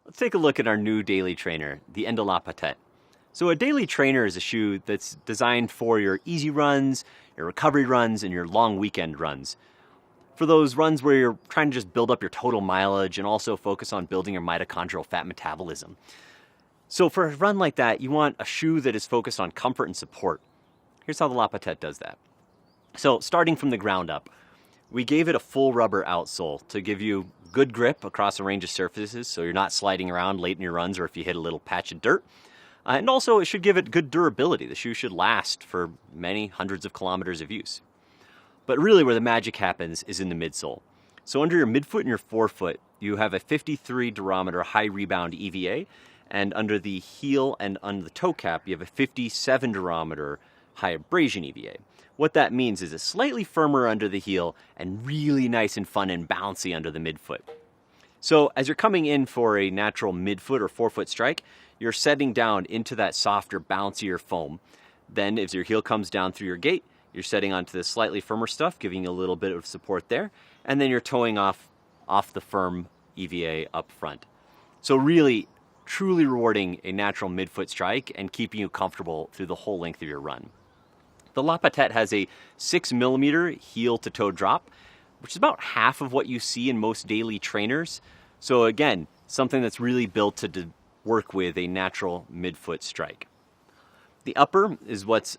Let's take a look at our new daily trainer, the Enda Lapatet. So a daily trainer is a shoe that's designed for your easy runs, your recovery runs, and your long weekend runs. For those runs where you're trying to just build up your total mileage and also focus on building your mitochondrial fat metabolism. So for a run like that, you want a shoe that is focused on comfort and support. Here's how the Lapatet does that. So starting from the ground up, we gave it a full rubber outsole to give you good grip across a range of surfaces so you're not sliding around late in your runs or if you hit a little patch of dirt. And also it should give it good durability. The shoe should last for many hundreds of kilometers of use. But really where the magic happens is in the midsole. So under your midfoot and your forefoot, you have a 53 durometer high rebound EVA, and under the heel and under the toe cap, you have a 57 durometer high abrasion EVA. What that means is it's slightly firmer under the heel and really nice and fun and bouncy under the midfoot. So as you're coming in for a natural midfoot or forefoot strike, you're setting down into that softer, bouncier foam. Then as your heel comes down through your gait, you're setting onto the slightly firmer stuff, giving you a little bit of support there, and then you're toeing off the firm EVA up front. So really, truly rewarding a natural midfoot strike and keeping you comfortable through the whole length of your run. The Lapatet has a 6mm heel to toe drop, which is about half of what you see in most daily trainers. So again, something that's really built to work with a natural midfoot strike. The upper is what's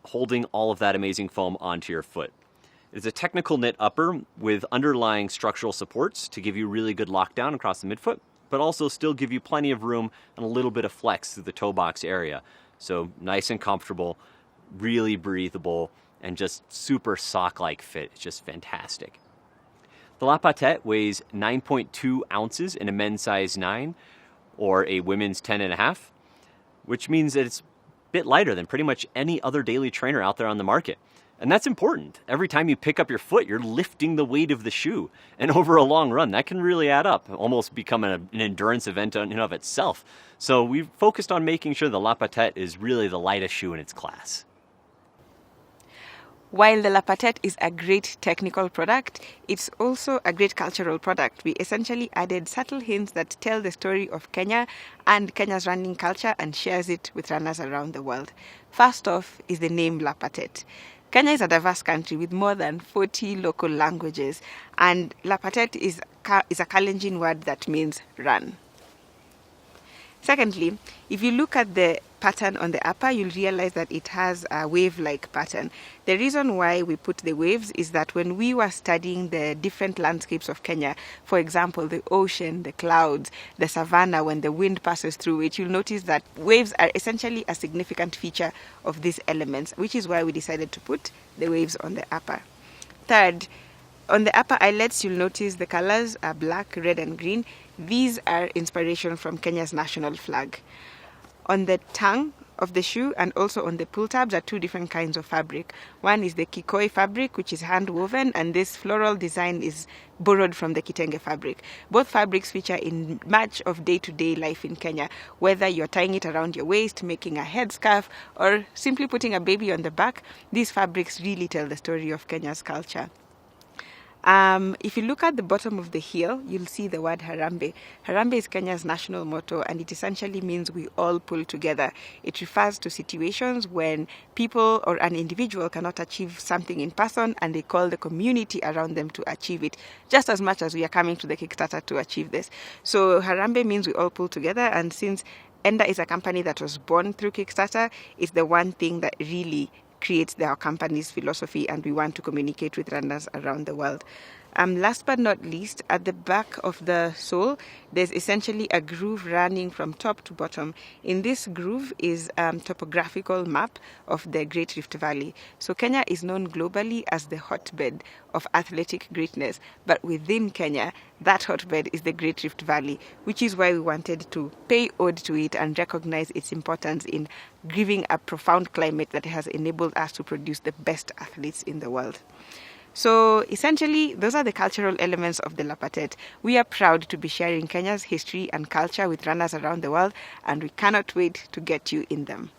holding all of that amazing foam onto your foot. It's a technical knit upper with underlying structural supports to give you really good lockdown across the midfoot, but also still give you plenty of room and a little bit of flex through the toe box area. So nice and comfortable, really breathable, and just super sock-like fit. It's just fantastic. The Lapatet weighs 9.2 ounces in a men's size 9 or a women's 10.5, which means that it's a bit lighter than pretty much any other daily trainer out there on the market. And that's important. Every time you pick up your foot, you're lifting the weight of the shoe. And over a long run, that can really add up, almost become an endurance event in and of itself. So we've focused on making sure the Lapatet is really the lightest shoe in its class. While the Lapatet is a great technical product, it's also a great cultural product. We essentially added subtle hints that tell the story of Kenya and Kenya's running culture and shares it with runners around the world. First off is the name Lapatet. Kenya is a diverse country with more than 40 local languages, and Lapatet is a Kalenjin word that means run. Secondly, if you look at the pattern on the upper, you'll realize that it has a wave-like pattern. The reason why we put the waves is that when we were studying the different landscapes of Kenya, for example, the ocean, the clouds, the savanna, when the wind passes through it, you'll notice that waves are essentially a significant feature of these elements, which is why we decided to put the waves on the upper. Third, on the upper eyelets, you'll notice the colors are black, red, and green. These are inspiration from Kenya's national flag. On the tongue of the shoe and also on the pull tabs are two different kinds of fabric. One is the Kikoi fabric, which is hand woven, and this floral design is borrowed from the Kitenge fabric. Both fabrics feature in much of day-to-day life in Kenya, whether you're tying it around your waist, making a headscarf, or simply putting a baby on the back. These fabrics really tell the story of Kenya's culture. If you look at the bottom of the heel, you'll see the word Harambe. Harambe is Kenya's national motto, and it essentially means we all pull together. It refers to situations when people or an individual cannot achieve something in person, and they call the community around them to achieve it, just as much as we are coming to the Kickstarter to achieve this. So Harambe means we all pull together, and since Enda is a company that was born through Kickstarter, it's the one thing that really creates our company's philosophy, and we want to communicate with runners around the world. Last but not least, at the back of the sole, there's essentially a groove running from top to bottom. In this groove is a topographical map of the Great Rift Valley. So Kenya is known globally as the hotbed of athletic greatness, but within Kenya, that hotbed is the Great Rift Valley, which is why we wanted to pay ode to it and recognize its importance in giving a profound climate that has enabled us to produce the best athletes in the world. So essentially, those are the cultural elements of the Lapatet. We are proud to be sharing Kenya's history and culture with runners around the world, and we cannot wait to get you in them.